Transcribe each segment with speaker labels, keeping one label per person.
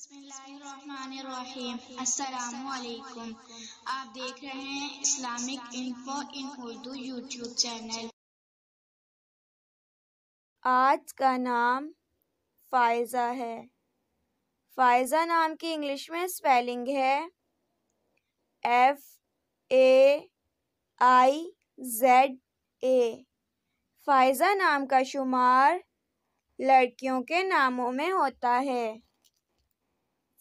Speaker 1: बिस्मिल्लाहिर्रहमानिर्रहीम। अस्सलामु अलैकुम। आप देख रहे हैं इस्लामिक इन्फो इन उर्दू यूट्यूब चैनल।
Speaker 2: आज का नाम फायज़ा है। फायज़ा नाम की इंग्लिश में स्पेलिंग है FAIZA। फायज़ा नाम का शुमार लड़कियों के नामों में होता है।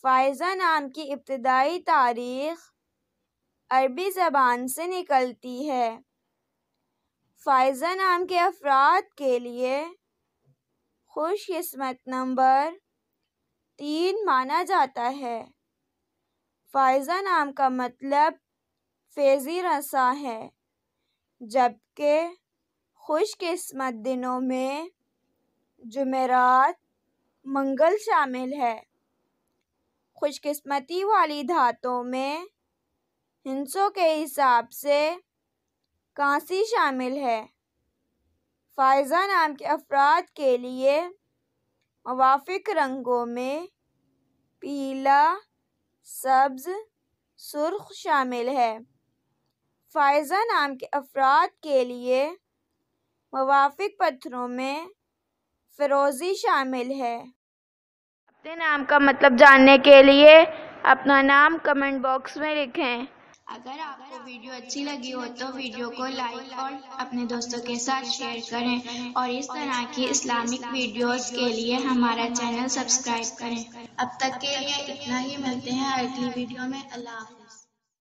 Speaker 2: फायज़ा नाम की इब्तिदाई तारीख अरबी ज़बान से निकलती है। फायज़ा नाम के अफराद के लिए खुशकिस्मत नंबर 3 माना जाता है। फायज़ा नाम का मतलब फैज़ी रसा है, जबकि खुशकिस्मत दिनों में जुमेरात, मंगल शामिल है। खुशकिस्मती वाली धातों में हिंसों के हिसाब से कांसी शामिल है। फायज़ा नाम के अफराद के लिए मुवाफिक रंगों में पीला, सब्ज, सुर्ख शामिल है। फायज़ा नाम के अफराद के लिए मुवाफिक पत्थरों में फिरोज़ी शामिल है। अपने नाम का मतलब जानने के लिए अपना नाम कमेंट बॉक्स में लिखें।
Speaker 1: अगर आपको वीडियो अच्छी लगी हो तो वीडियो को लाइक और अपने दोस्तों के साथ शेयर करें और इस तरह की इस्लामिक वीडियोस के लिए हमारा चैनल सब्सक्राइब करें। अब तक के लिए इतना ही, मिलते हैं अगली वीडियो में। अल्लाह हाफ़िज़।